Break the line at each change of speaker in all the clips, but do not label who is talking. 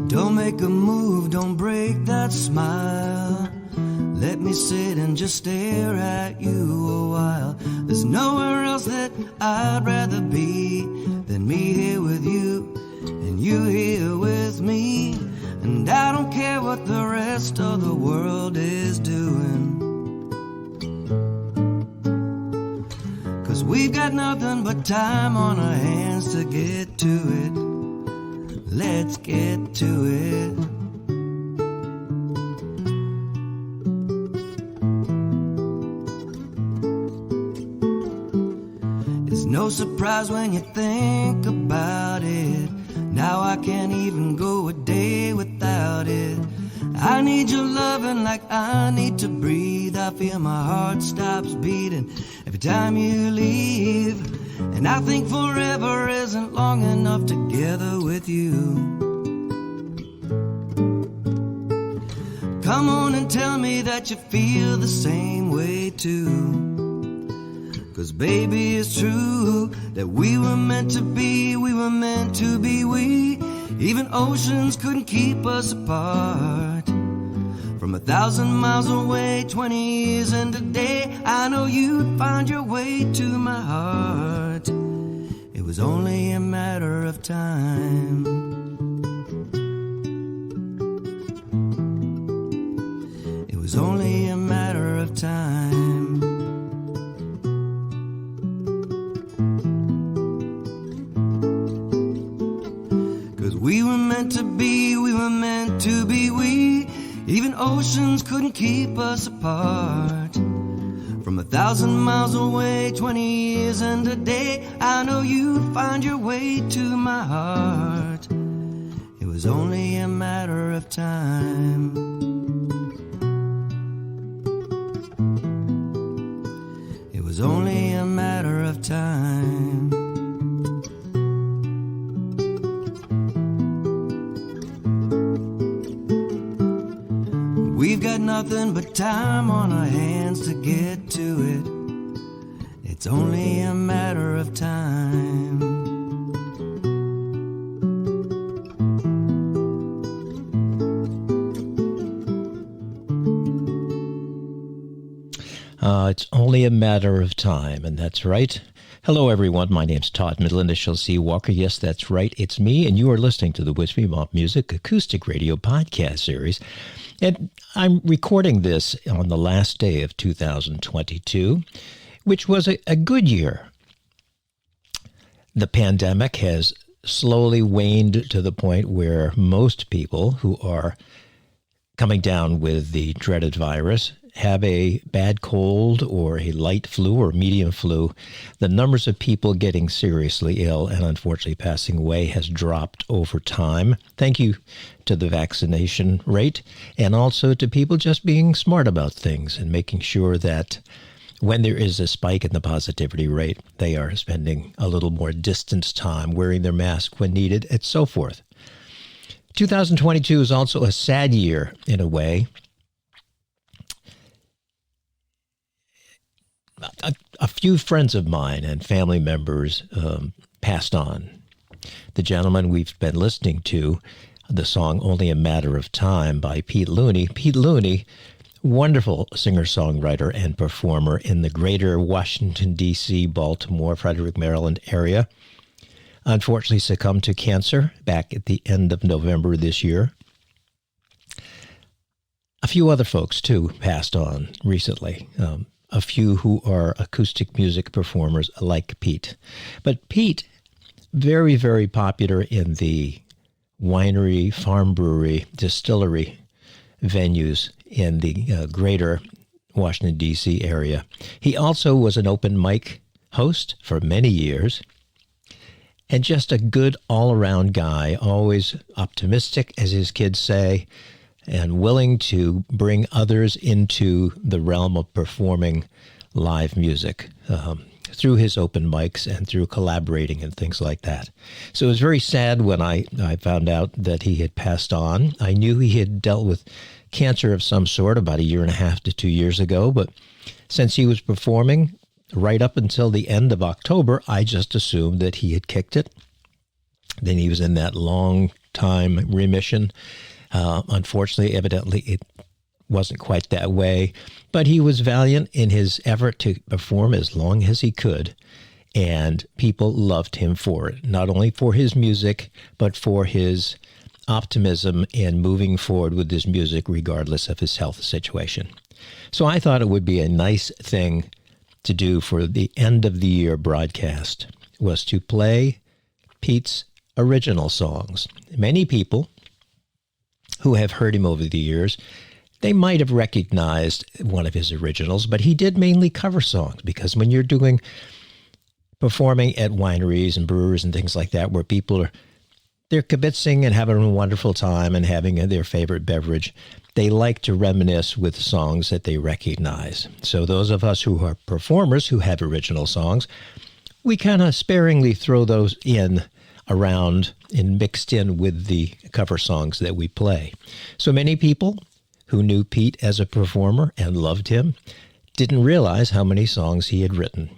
Don't make a move, don't break that smile. Let me sit and just stare at you a while. There's nowhere else that I'd rather be than me here with you and you here with me. And I don't care what the rest of the world is doing, 'cause we've got nothing but time on our hands to get to it. Let's get to it. It's no surprise when you think about it. Now I can't even go a day without it. I need your loving like I need to breathe. I feel my heart stops beating every time you leave. And I think forever isn't long enough together with you. Come on and tell me that you feel the same way too. 'Cause baby, it's true that we were meant to be, we were meant to be we. Even oceans couldn't keep us apart. From 1,000 miles away, 20 years and a day, I know you'd find your way to my heart. It was only a matter of time. It was only a matter of time. We were meant to be, we were meant to be we. Even oceans couldn't keep us apart. From 1,000 miles away, 20 years and a day, I know you'd find your way to my heart. It was only a matter of time. It was only a matter of time. We've got nothing but time on our hands to get to it. It's only a matter of time.
It's only a matter of time, and that's right. Hello, everyone. My name's Todd Middle, Initial C. Walker. Yes, that's right. It's me, and you are listening to the Wispy Mop Music Acoustic Radio Podcast Series. And I'm recording this on the last day of 2022, which was a good year. The pandemic has slowly waned to the point where most people who are coming down with the dreaded virus have a bad cold or a light flu or medium flu. The numbers of people getting seriously ill and unfortunately passing away has dropped over time. Thank you to the vaccination rate and also to people just being smart about things and making sure that when there is a spike in the positivity rate, they are spending a little more distance time, wearing their mask when needed, and so forth. 2022 is also a sad year in a way. A few friends of mine and family members passed on. The gentleman we've been listening to, the song Only a Matter of Time by Pete Looney. Pete Looney, wonderful singer-songwriter and performer in the greater Washington, D.C., Baltimore, Frederick, Maryland area, unfortunately succumbed to cancer back at the end of November this year. A few other folks, too, passed on recently. A few who are acoustic music performers like Pete. But Pete, very, very popular in the winery, farm brewery, distillery venues in the greater Washington, D.C. area. He also was an open mic host for many years and just a good all-around guy, always optimistic, as his kids say, and willing to bring others into the realm of performing live music through his open mics and through collaborating and things like that. So it was very sad when I found out that he had passed on. I knew he had dealt with cancer of some sort about 1.5 to 2 years ago, but since he was performing right up until the end of October, I just assumed that he had kicked it. Then he was in that long time remission. Unfortunately, evidently, it wasn't quite that way, but he was valiant in his effort to perform as long as he could, and people loved him for it, not only for his music, but for his optimism and moving forward with his music regardless of his health situation. So I thought it would be a nice thing to do for the end of the year broadcast was to play Pete's original songs. Many people who have heard him over the years, they might have recognized one of his originals, but he did mainly cover songs, because when you're performing at wineries and breweries and things like that, where people they're kibitzing and having a wonderful time and having their favorite beverage, they like to reminisce with songs that they recognize. So those of us who are performers who have original songs, we kind of sparingly throw those in around and mixed in with the cover songs that we play. So many people who knew Pete as a performer and loved him didn't realize how many songs he had written.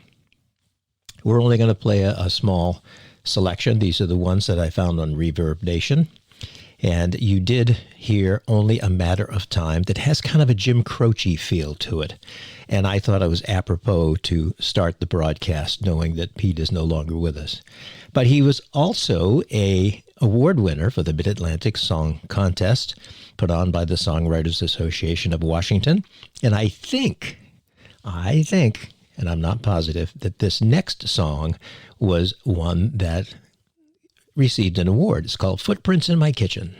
We're only going to play a small selection. These are the ones that I found on Reverb Nation. And you did hear Only a Matter of Time that has kind of a Jim Croce feel to it. And I thought it was apropos to start the broadcast knowing that Pete is no longer with us. But he was also an award winner for the Mid-Atlantic Song Contest put on by the Songwriters Association of Washington. And I think, and I'm not positive, that this next song was one that received an award. It's called Footprints in My Kitchen.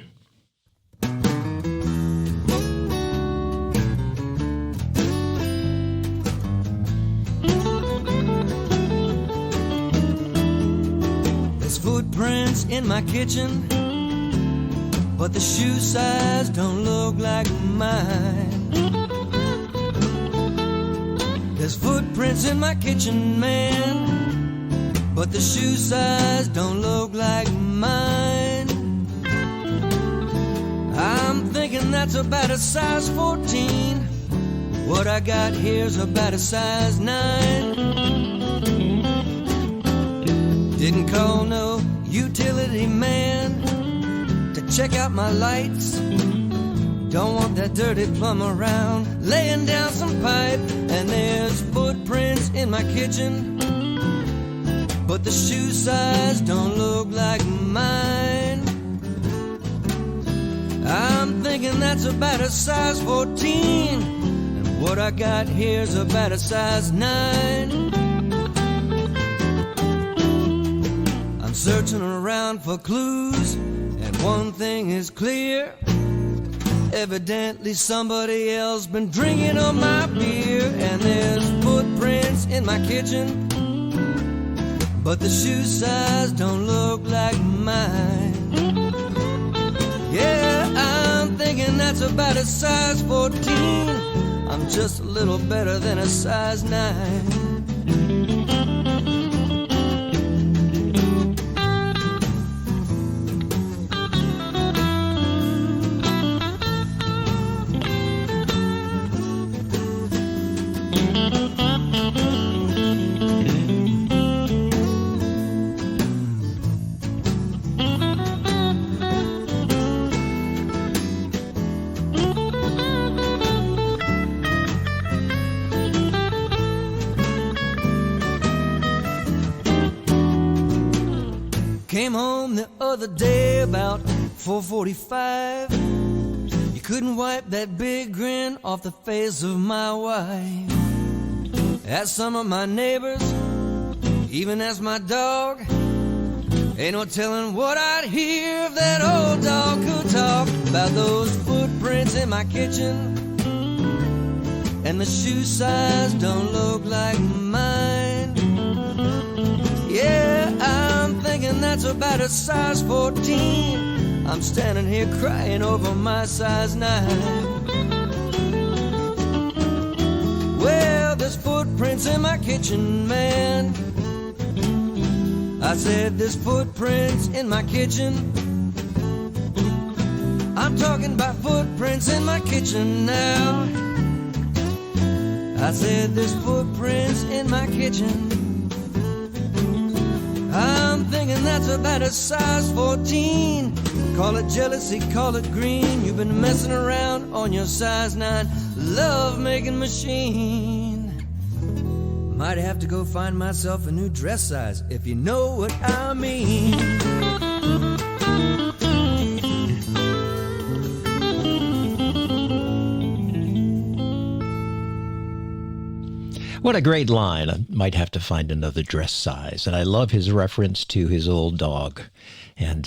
There's footprints in my kitchen, but the shoe size don't look like mine. There's footprints in my kitchen, man, but the shoe size don't look like mine. I'm thinking that's about a size 14. What I got here's about a size 9. Didn't call no utility man to check out my lights. Don't want that dirty plumb around laying down some pipe. And there's footprints in my kitchen, but the shoe size don't look like mine. I'm thinking that's about a size 14, and what I got here's about a size 9. I'm searching around for clues, and one thing is clear. Evidently somebody else been drinking on my beer. And there's footprints in my kitchen, but the shoe size don't look like mine. Yeah, I'm thinking that's about a size 14. I'm just a little better than a size 9. Came home the other day about 4:45. You couldn't wipe that big grin off the face of my wife. Asked some of my neighbors, even asked my dog. Ain't no telling what I'd hear if that old dog could talk about those footprints in my kitchen. And the shoe size don't look like mine. Yeah, I'm thinking that's about a size 14. I'm standing here crying over my size 9. Well, there's footprints in my kitchen, man. I said there's footprints in my kitchen. I'm talking about footprints in my kitchen now. I said there's footprints in my kitchen. I'm I'm thinking that's about a size 14. Call it jealousy, call it green. You've been messing around on your size 9 love-making machine. Might have to go find myself a new dress size, if you know what I mean.
What a great line. I might have to find another dress size. And I love his reference to his old dog. And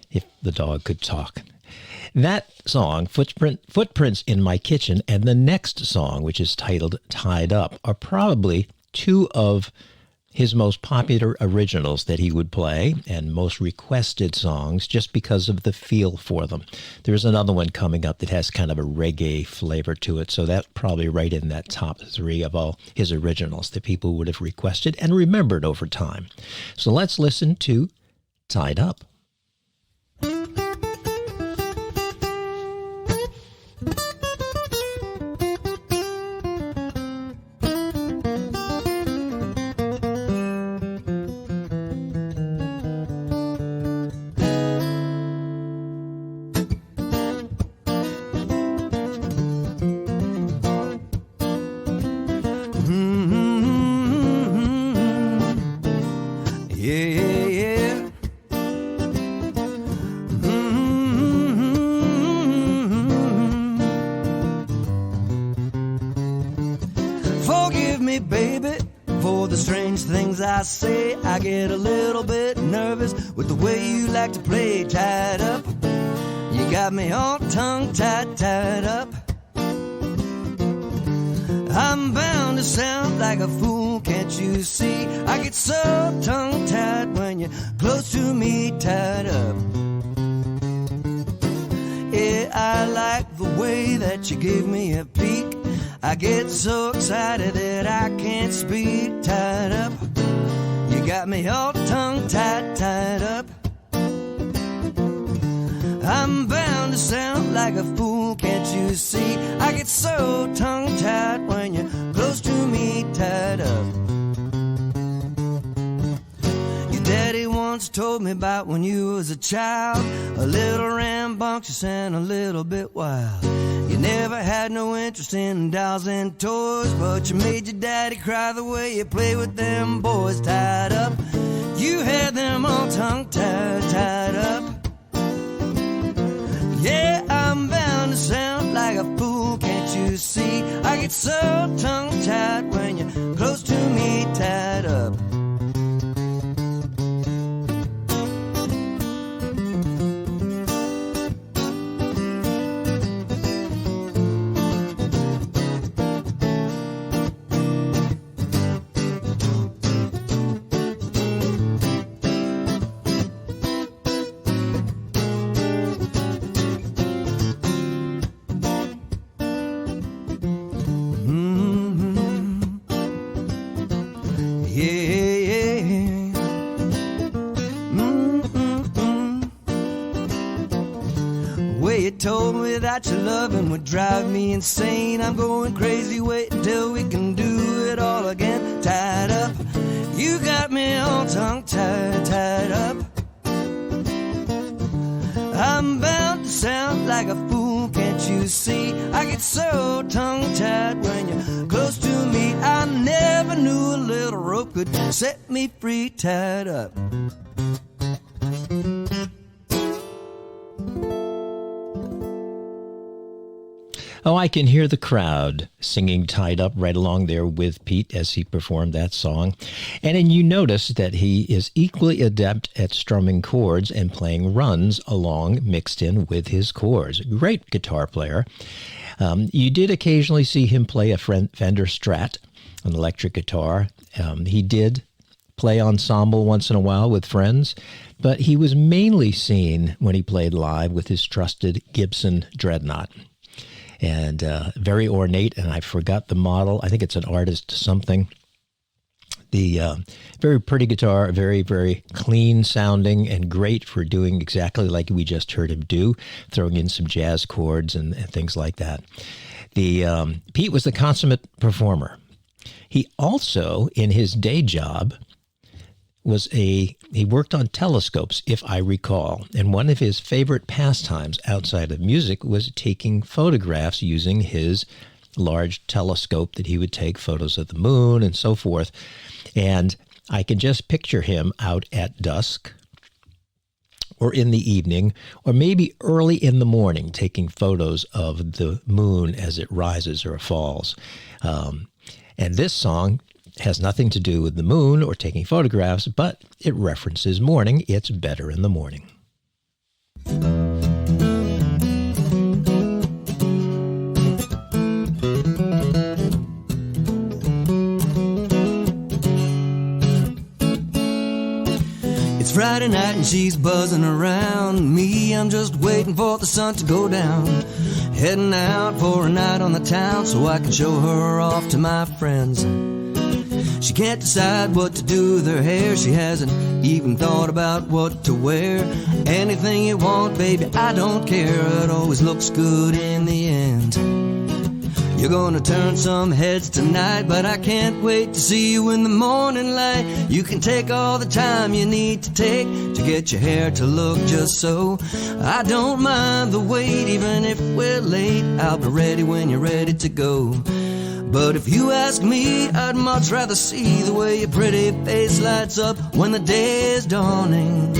if the dog could talk. That song, Footprints in My Kitchen, and the next song, which is titled Tied Up, are probably two of his most popular originals that he would play and most requested songs just because of the feel for them. There's another one coming up that has kind of a reggae flavor to it, so that's probably right in that top 3 of all his originals that people would have requested and remembered over time. So let's listen to Tied Up.
I say I get a little bit nervous with the way you like to play tied up. You got me all tongue-tied, tied up. I'm bound to sound like a fool, can't you see? I get so tongue-tied when you're close to me, tied up. Yeah, I like the way that you give me a peek. I get so excited that I can't speak, tied up. You got me all tongue-tied, tied up. I'm bound to sound like a fool, can't you see? I get so tongue-tied when you're close to me, tied up. Your daddy once told me about when you was a child, a little rambunctious and a little bit wild. You never had no interest in dolls and toys, but you made your daddy cry the way you play with them boys tied up. You had them all tongue-tied, tied up. Yeah, I'm bound to sound like a fool, can't you see? I get so tongue-tied when you're close to me, tied up. Told me that your loving would drive me insane. I'm going crazy, wait until we can do it all again. Tied up, you got me all tongue-tied, tied up. I'm bound to sound like a fool, can't you see? I get so tongue-tied when you're close to me. I never knew a little rope could set me free, tied up.
Oh, I can hear the crowd singing Tied Up right along there with Pete as he performed that song. And then you notice that he is equally adept at strumming chords and playing runs along mixed in with his chords. Great guitar player. You did occasionally see him play a Fender Strat, an electric guitar. He did play ensemble once in a while with friends, but he was mainly seen when he played live with his trusted Gibson Dreadnought. And very ornate, and I forgot the model. I think it's an artist something. The very pretty guitar, very, very clean sounding and great for doing exactly like we just heard him do, throwing in some jazz chords and things like that. Pete was the consummate performer. He also, in his day job, he worked on telescopes, if I recall, and one of his favorite pastimes outside of music was taking photographs using his large telescope that he would take photos of the moon and so forth. And I can just picture him out at dusk or in the evening, or maybe early in the morning, taking photos of the moon as it rises or falls. And this song has nothing to do with the moon or taking photographs, but it references morning. It's better in the morning.
It's Friday night and she's buzzing around me. I'm just waiting for the sun to go down. Heading out for a night on the town so I can show her off to my friends. She can't decide what to do with her hair. She hasn't even thought about what to wear. Anything you want, baby, I don't care. It always looks good in the end. You're gonna turn some heads tonight, but I can't wait to see you in the morning light. You can take all the time you need to take to get your hair to look just so. I don't mind the wait, even if we're late. I'll be ready when you're ready to go. But if you ask me, I'd much rather see the way your pretty face lights up when the day is dawning.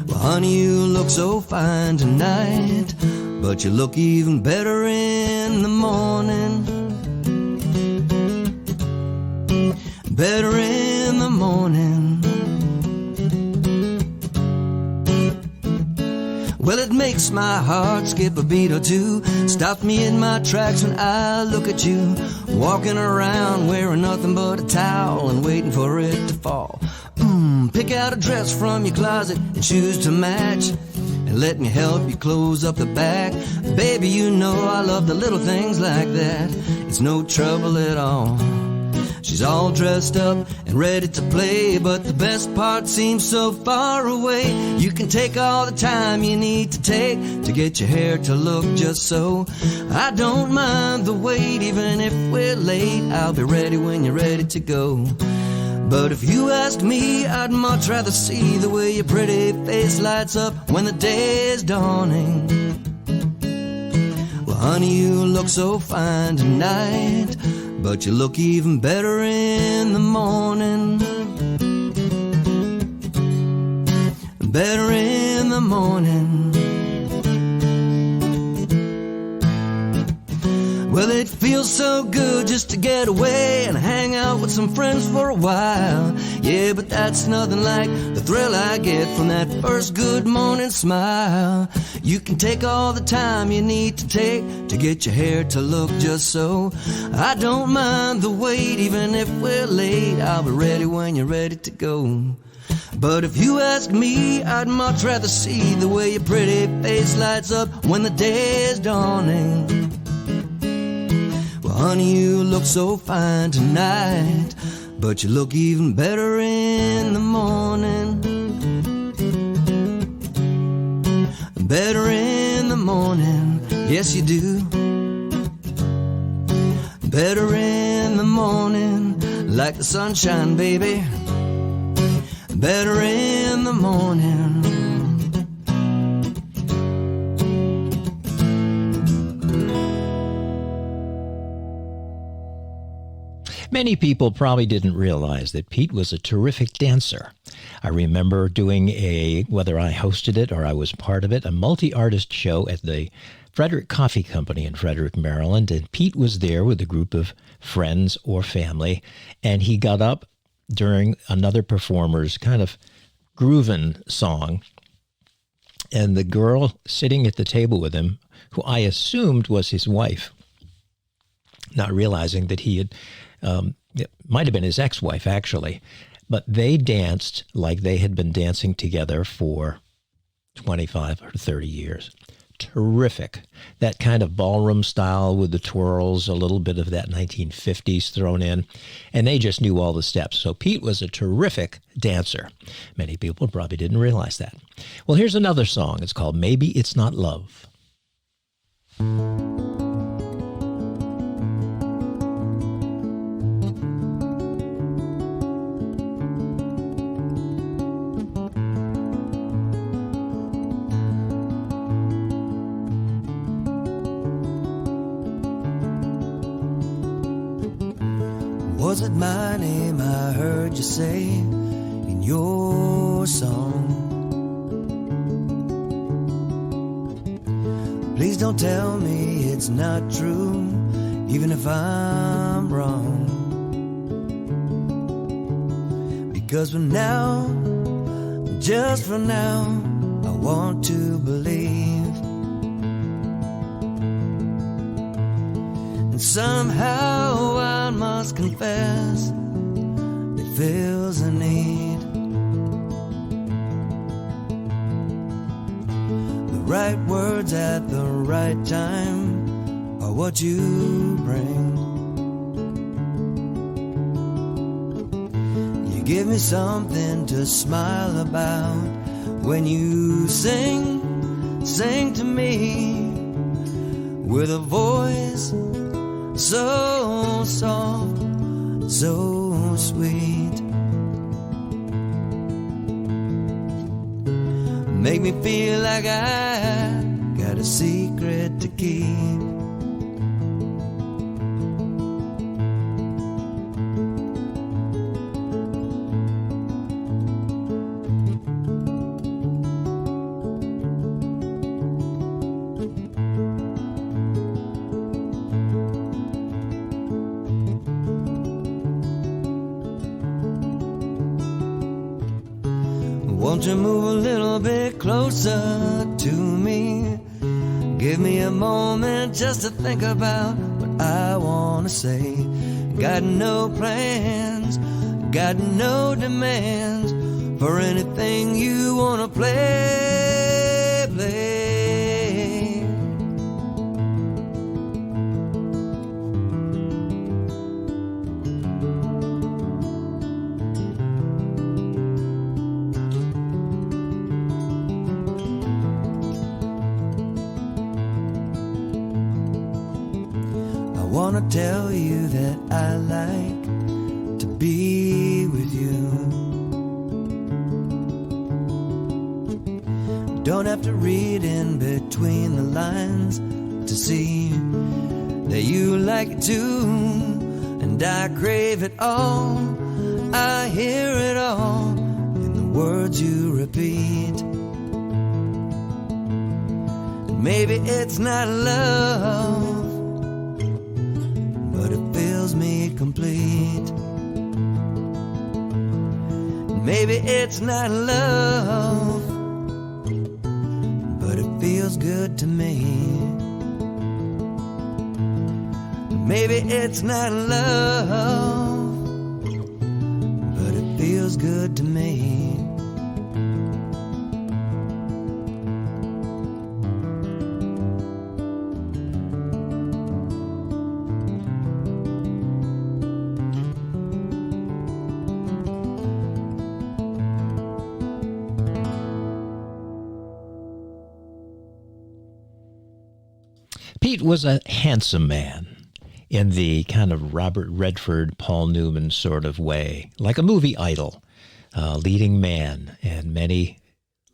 Well, honey, you look so fine tonight, but you look even better in the morning. Better in the morning. Well, it makes my heart skip a beat or two. Stops me in my tracks when I look at you, walking around wearing nothing but a towel and waiting for it to fall. Pick out a dress from your closet and shoes to match, and let me help you close up the back. Baby, you know I love the little things like that. It's no trouble at all. She's all dressed up and ready to play, but the best part seems so far away. You can take all the time you need to take to get your hair to look just so. I don't mind the wait, even if we're late. I'll be ready when you're ready to go. But if you ask me, I'd much rather see the way your pretty face lights up when the day is dawning. Well, honey, you look so fine tonight, but you look even better in the morning. Better in the morning. Well, it feels so good just to get away and hang out with some friends for a while. Yeah, but that's nothing like the thrill I get from that first good morning smile. You can take all the time you need to take to get your hair to look just so. I don't mind the wait, even if we're late. I'll be ready when you're ready to go. But if you ask me, I'd much rather see the way your pretty face lights up when the day is dawning. Well, honey, you look so fine tonight, but you look even better in the morning. Better in the morning, yes you do. Better in the morning, like the sunshine, baby. Better in the morning.
Many people probably didn't realize that Pete was a terrific dancer. I remember doing whether I hosted it or I was part of it, a multi-artist show at the Frederick Coffee Company in Frederick, Maryland, and Pete was there with a group of friends or family, and he got up during another performer's kind of groovin' song, and the girl sitting at the table with him, who I assumed was his wife, not realizing that he had it might have been his ex-wife, actually, but they danced like they had been dancing together for 25 or 30 years. Terrific. That kind of ballroom style with the twirls, a little bit of that 1950s thrown in, and they just knew all the steps. So Pete was a terrific dancer. Many people probably didn't realize that. Well, here's another song. It's called Maybe It's Not Love.
Was it my name I heard you say in your song? Please don't tell me it's not true, even if I'm wrong. Because for now, just for now, I want to believe. And somehow I must confess, it feels a need. The right words at the right time are what you bring. You give me something to smile about when you sing to me with a voice so soft, so sweet. Make me feel like I got a secret to keep. Won't you move a little bit closer to me? Give me a moment just to think about what I want to say. Got no plans, got no demands for anything you want to play, play. I want to tell you that I like to be with you. Don't have to read in between the lines to see that you like it too. And I crave it all, I hear it all in the words you repeat. And maybe it's not love, but it fills me complete. Maybe it's not love, but it feels good to me. Maybe it's not love, but it feels good to me.
Pete was a handsome man in the kind of Robert Redford, Paul Newman sort of way, like a movie idol, leading man, and many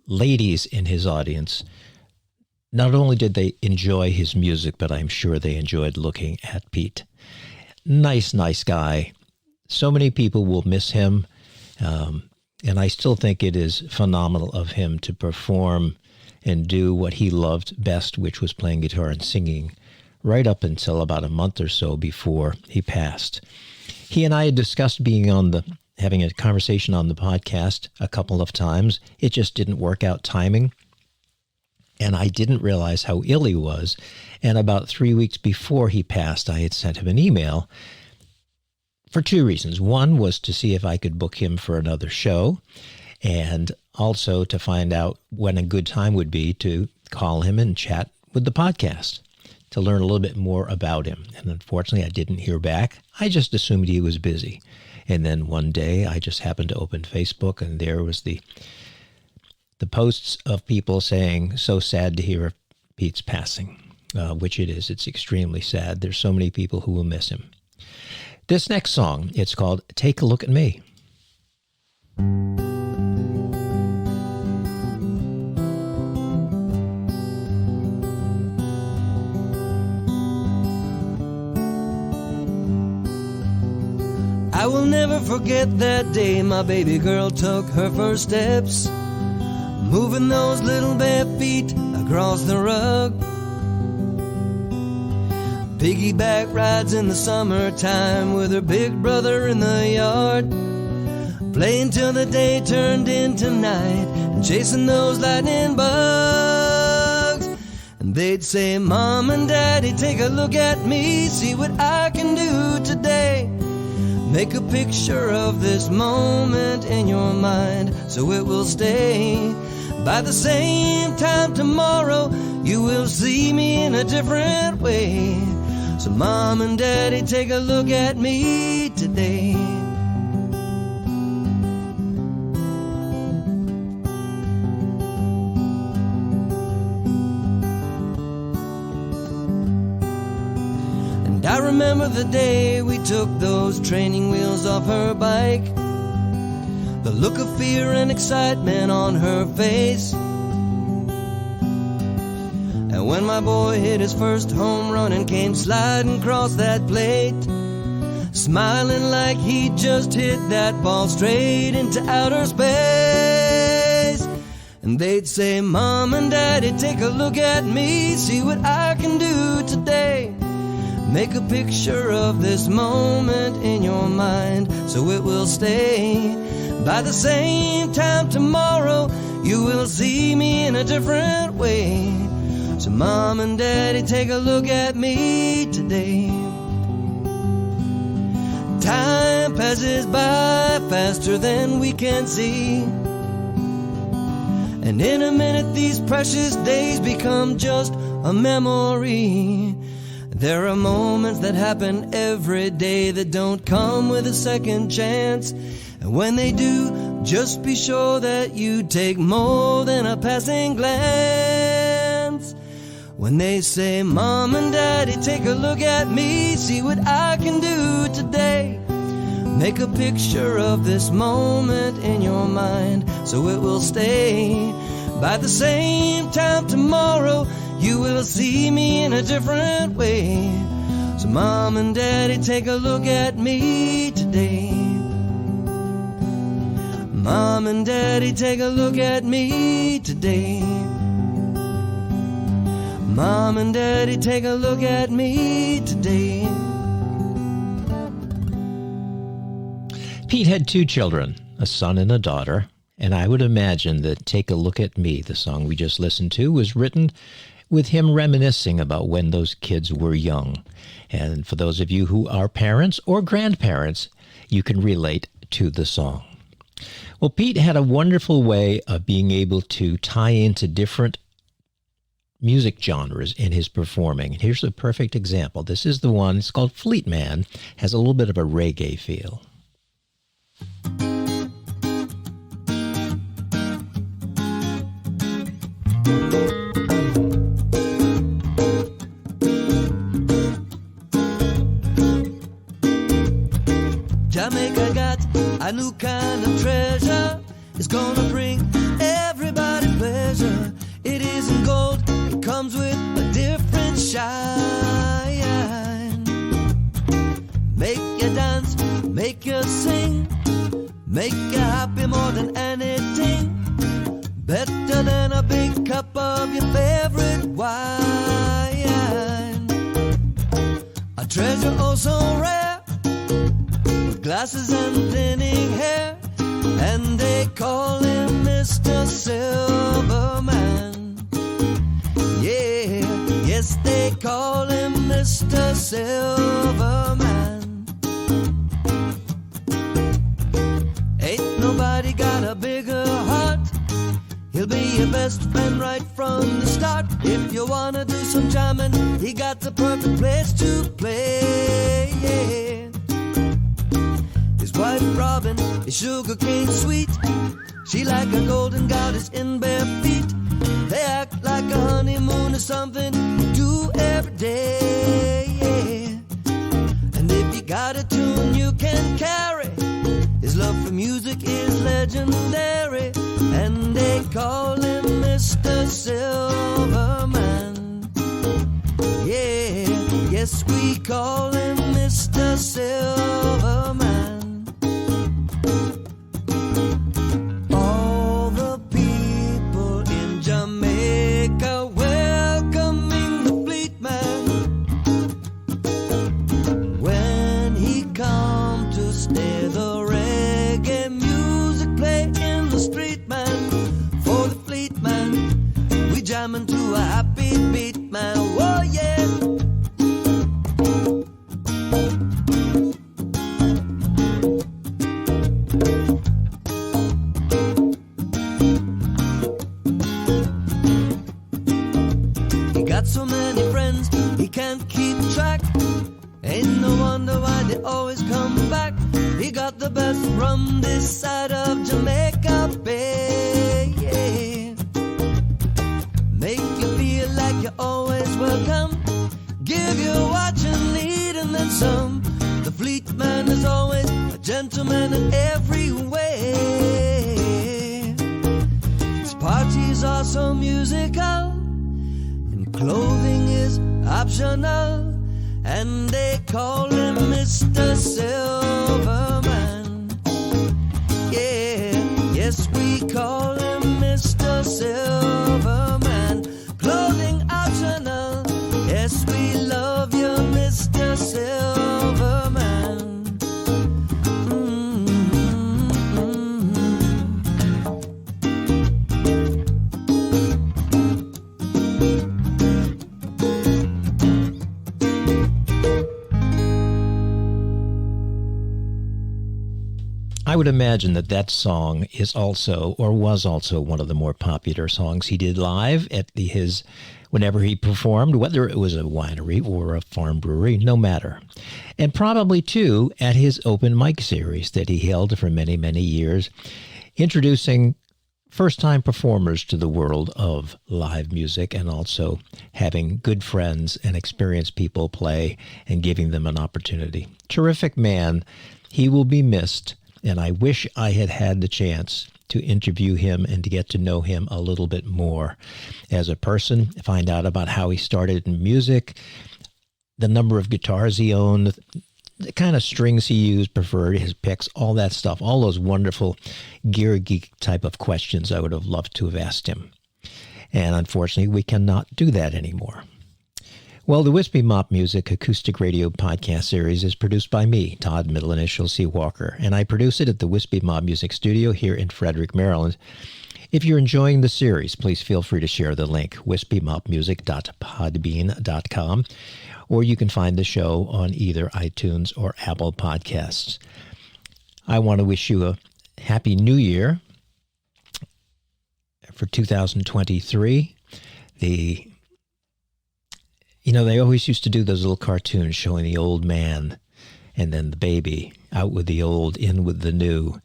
ladies in his audience. Not only did they enjoy his music, but I'm sure they enjoyed looking at Pete. Nice guy. So many people will miss him, and I still think it is phenomenal of him to perform and do what he loved best, which was playing guitar and singing, right up until about a month or so before he passed. He and I had discussed having a conversation on the podcast a couple of times. It just didn't work out timing, and I didn't realize how ill he was. And about 3 weeks before he passed, I had sent him an email for two reasons. One was to see if I could book him for another show, and also to find out when a good time would be to call him and chat with the podcast, to learn a little bit more about him. And unfortunately, I didn't hear back. I just assumed he was busy. And then one day, I just happened to open Facebook, and there was the posts of people saying, so sad to hear of Pete's passing, which it is. It's extremely sad. There's so many people who will miss him. This next song, it's called Take a Look at Me.
I will never forget that day my baby girl took her first steps, moving those little bare feet across the rug. Piggyback rides in the summertime with her big brother in the yard, playing till the day turned into night and chasing those lightning bugs. And they'd say, Mom and Daddy, take a look at me, see what I can do today. Make a picture of this moment in your mind so it will stay. By the same time tomorrow, you will see me in a different way. So Mom and Daddy, take a look at me today. And I remember the day we took those training wheels off her bike, the look of fear and excitement on her face. And when my boy hit his first home run and came sliding across that plate, smiling like he just hit that ball straight into outer space. And they'd say, Mom and Daddy, take a look at me, see what I can do today. Make a picture of this moment in your mind so it will stay. By the same time tomorrow, you will see me in a different way. So Mom and Daddy, take a look at me today. Time passes by faster than we can see, and in a minute these precious days become just a memory. There are moments that happen every day that don't come with a second chance, and when they do, just be sure that you take more than a passing glance. When they say, Mom and Daddy, take a look at me, see what I can do today. Make a picture of this moment in your mind so it will stay. By the same time tomorrow, you will see me in a different way. So Mom and Daddy, take a look at me today. Mom and Daddy, take a look at me today. Mom and Daddy, take a look at me today.
Pete had two children, a son and a daughter, and I would imagine that Take a Look at Me, the song we just listened to, was written with him reminiscing about when those kids were young. And for those of you who are parents or grandparents, you can relate to the song. Well, Pete had a wonderful way of being able to tie into different music genres in his performing. And here's a perfect example. This is the one, it's called Fleet Man, has a little bit of a reggae feel.
Jamaica got a new kind of treasure. It's gonna bring everybody pleasure. It isn't gold, it comes with a different shine. Make you dance, make you sing, make you happy more than anything. Better than a big cup of your favorite wine. A treasure oh so rare, with glasses and thinning hair, and they call him Mr. Silverman. Yeah, yes, they call him Mr. Silverman. Ain't nobody got a bigger heart. He'll be your best friend right from the start. If you wanna do some jamming, he got the perfect place to play. Yeah. His wife Robin is sugar cane sweet. She like a golden goddess in bare feet. They act like a honeymoon or something you do every day. Yeah. And if you got a tune you can carry, his love for music is legendary. And they call him Mr. Silverman. Yeah, yes, we call him Mr. Silverman. jamming to a happy beat, man. Oh yeah. He got so many friends, he can't keep track. Ain't no wonder why they always come back. He got the best rum this side of Jamaica Bay. Yeah. Make you feel like you're always welcome. Give you what you need and then some. The fleet man is always a gentleman in every way. His parties are so musical, and clothing is optional. And they call him Mr. Silverman. Yeah, yes, we call him Mr. Silverman. Clothing optional. Yes, we love you, Mr. Silverman.
I would imagine that that song is also, or was also, one of the more popular songs he did live at his, whenever he performed, whether it was a winery or a farm brewery, no matter. And probably, too, at his open mic series that he held for many, many years, introducing first-time performers to the world of live music and also having good friends and experienced people play and giving them an opportunity. Terrific man. He will be missed. And I wish I had had the chance to interview him and to get to know him a little bit more as a person, find out about how he started in music, the number of guitars he owned, the kind of strings he used, preferred, his picks, all that stuff, all those wonderful gear geek type of questions I would have loved to have asked him. And unfortunately, we cannot do that anymore. Well, the Wispy Mop Music acoustic radio podcast series is produced by me, Todd Middle Initial C. Walker, and I produce it at the Wispy Mop Music Studio here in Frederick, Maryland. If you're enjoying the series, please feel free to share the link, wispymopmusic.podbean.com, or you can find the show on either iTunes or Apple Podcasts. I want to wish you a happy new year for 2023. They always used to do those little cartoons showing the old man and then the baby, out with the old, in with the new.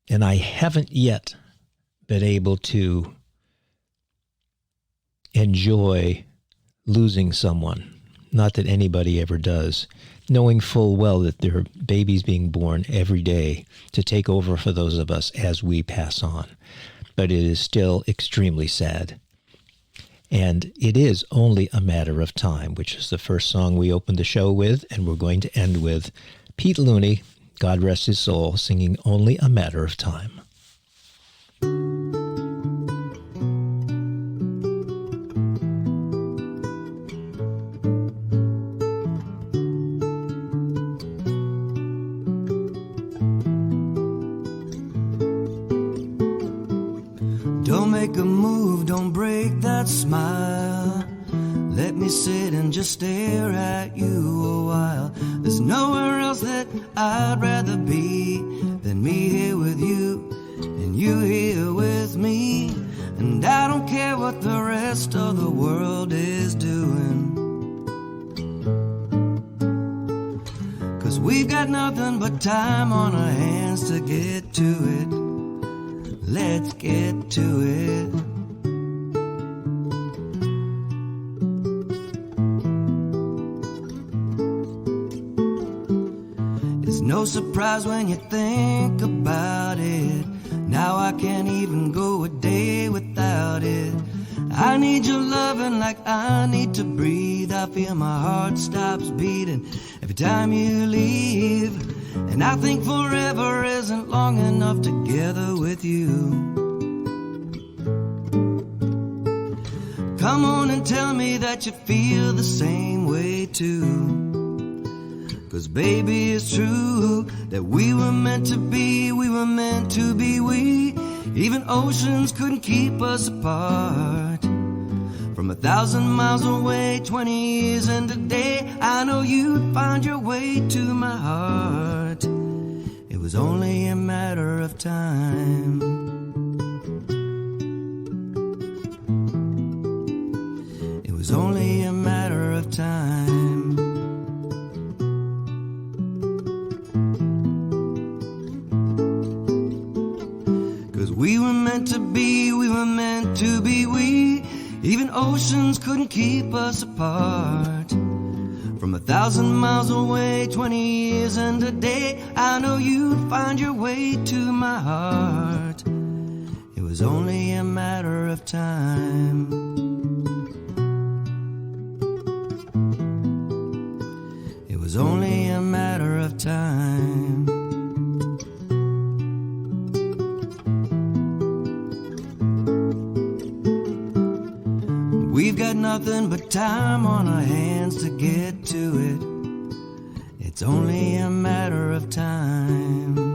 And I haven't yet been able to enjoy losing someone. Not that anybody ever does, knowing full well that there are babies being born every day to take over for those of us as we pass on. But it is still extremely sad. And it is only a matter of time, which is the first song we opened the show with, and we're going to end with Pete Looney, God rest his soul, singing Only a Matter of Time.
Don't make a move, don't break that smile. Let me sit and just stare at you a while. There's nowhere else that I'd rather be than me here with you and you here with me. And I don't care what the rest of the world is doing, 'cause we've got nothing but time on our hands to get to it. Let's get to it. It's no surprise when you think about it. Now I can't even go a day without it. I need your loving like I need to breathe. I feel my heart stops beating every time you leave. And I think forever isn't long enough together with you. Come on and tell me that you feel the same way too. 'Cause baby, it's true that we were meant to be, we were meant to be we. Even oceans couldn't keep us apart. From 1,000 miles away, 20 years and a day, I know you'd find your way to my heart. It was only a matter of time. It was only a matter of time. 'Cause we were meant to be, we were meant to be we. Even oceans couldn't keep us apart. From 1,000 miles away, 20 years and a day, I know you'd find your way to my heart. It was only a matter of time. It was only a matter of time. We've got nothing but time on our hands to get to it. It's only a matter of time.